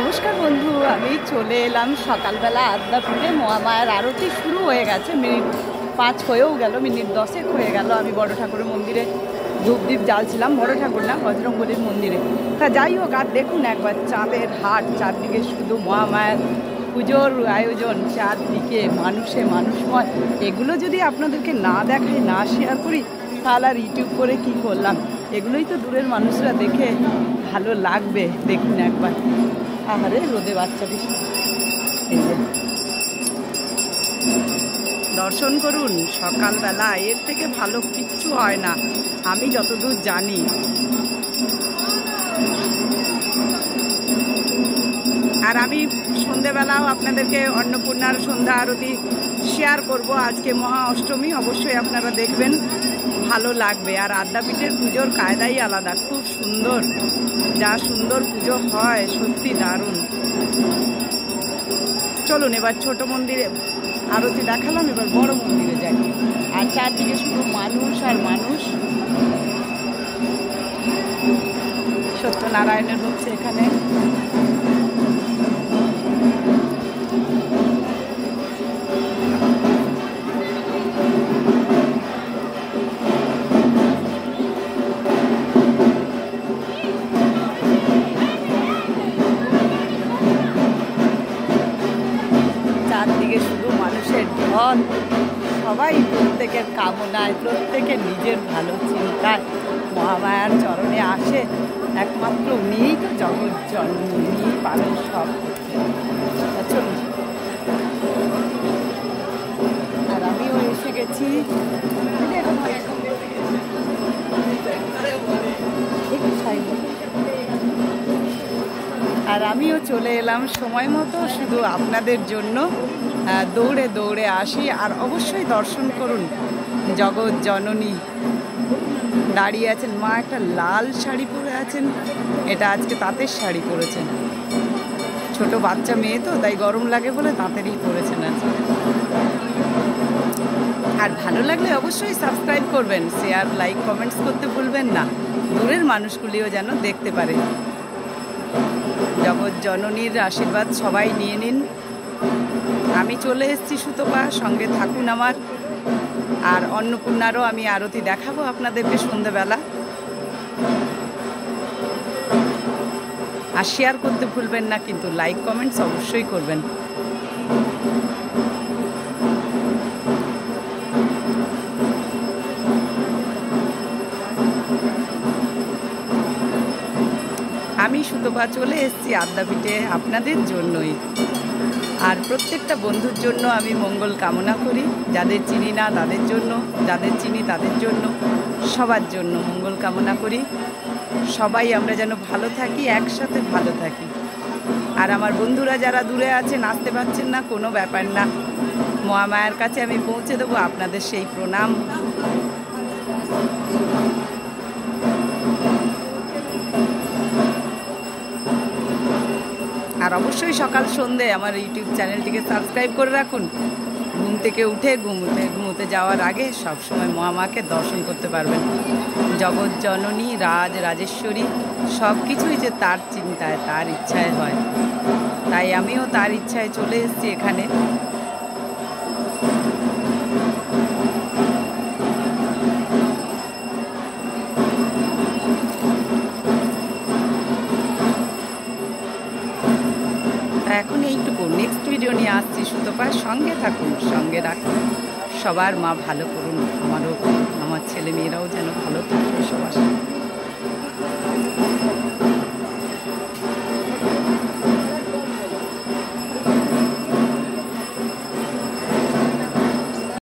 নমস্কার বন্ধু, আমি চলে এলাম সকালবেলা আদ্যাপীঠে। মহামায়ার আরতি শুরু হয়ে গেছে, মিনিট 5 হয়েও গেল, মিনিট 10 হয়ে গেল। আমি বড় ঠাকুরের মন্দিরে ধূপদীপ জ্বালছিলাম, বড় ঠাকুর না, বজরংবলীর মন্দিরে। তা যাই হোক, আর দেখুন একবার চাঁদের হাট, চারদিকে শুধু মহামায়ার পুজোর আয়োজন, চারদিকে মানুষে মানুষময়। এগুলো যদি আপনাদেরকে না দেখাই, না শেয়ার করি, তাহলে আর ইউটিউব করে কি করলাম? এগুলোই তো দূরের মানুষরা দেখে ভালো লাগবে। দেখুন একবার, আহারে রোদে বাচ্চাটি, এই যে দর্শন করুন সকালবেলা, এর থেকে ভালো কিচ্ছু হয় না আমি যতদূর জানি। আর আমি সন্ধেবেলাও আপনাদেরকে অন্নপূর্ণার সন্ধ্যা আরতি শেয়ার করব। আজকে মহা অষ্টমী, অবশ্যই আপনারা দেখবেন, ভালো লাগবে। আর আদ্যাপীঠের পুজোর কায়দাই আলাদা, খুব সুন্দর, যা সুন্দর পুজো হয়, সত্যি দারুণ। চলুন এবার ছোট মন্দিরে আরতি দেখালাম, এবার বড় মন্দিরে যাই। আর চারদিকে শুধু মানুষ আর মানুষ। সত্যনারায়ণের হচ্ছে এখানে। চারদিকে শুধু মানুষের ঢল, সবাই প্রত্যেকের কামনায়, প্রত্যেকের নিজের ভালো চিন্তায় মহামায়ার চরণে আসে। একমাত্র উনিই তো জগৎ জননী, উনিই পারেন সব করতে। চলুন, আর আমিও এসে গেছি। আর আমিও চলে এলাম সময় মতো, শুধু আপনাদের জন্য দৌড়ে দৌড়ে আসি। আর অবশ্যই দর্শন করুন জগৎ জননী দাঁড়িয়ে আছেন। মা একটা লাল শাড়ি পরে আছেন, এটা আজকে তাঁতের শাড়ি পরেছেন। ছোট বাচ্চা মেয়ে তো, তাই গরম লাগে বলে তাঁতেরই পরেছেন আজকে। আর ভালো লাগলে অবশ্যই সাবস্ক্রাইব করবেন, শেয়ার, লাইক, কমেন্টস করতে ভুলবেন না, দূরের মানুষগুলিও যেন দেখতে পারে। জগৎ জননীর আশীর্বাদ সবাই নিয়ে নিন। আমি চলে এসেছি সুতপা, সঙ্গে থাকুন আমার। আর অন্নপূর্ণারও আমি আরতি দেখাবো আপনাদেরকে সন্ধ্যেবেলা। আর শেয়ার করতে ভুলবেন না কিন্তু, লাইক কমেন্টস অবশ্যই করবেন। আমি সুতপা চলে এসেছি আদ্যাপীঠে আপনাদের জন্যই। আর প্রত্যেকটা বন্ধুর জন্য আমি মঙ্গল কামনা করি, যাদের চিনি না তাদের জন্য, যাদের চিনি তাদের জন্য, সবার জন্য মঙ্গল কামনা করি। সবাই আমরা যেন ভালো থাকি, একসাথে ভালো থাকি। আর আমার বন্ধুরা যারা দূরে আছেন, আসতে পারছেন না, কোনো ব্যাপার না, মহামায়ার কাছে আমি পৌঁছে দেবো আপনাদের সেই প্রণাম। আর অবশ্যই সকাল সন্ধে আমার ইউটিউব চ্যানেলটিকে সাবস্ক্রাইব করে রাখুন। ঘুম থেকে উঠে ঘুমোতে যাওয়ার আগে সবসময় মহামাকে দর্শন করতে পারবেন। জগৎ জননী, রাজেশ্বরী, সব কিছুই যে তার চিন্তায়, তার ইচ্ছায় হয়। তাই আমিও তার ইচ্ছায় চলে এসেছি এখানে। এখন এইটুকু, নেক্সট ভিডিও নিয়ে আসছি সুতপার, সঙ্গে থাকুন, সঙ্গে রাখুন। সবার মা ভালো করুন, আমারও, আমার ছেলে মেয়েরাও যেন ভালো থাকে।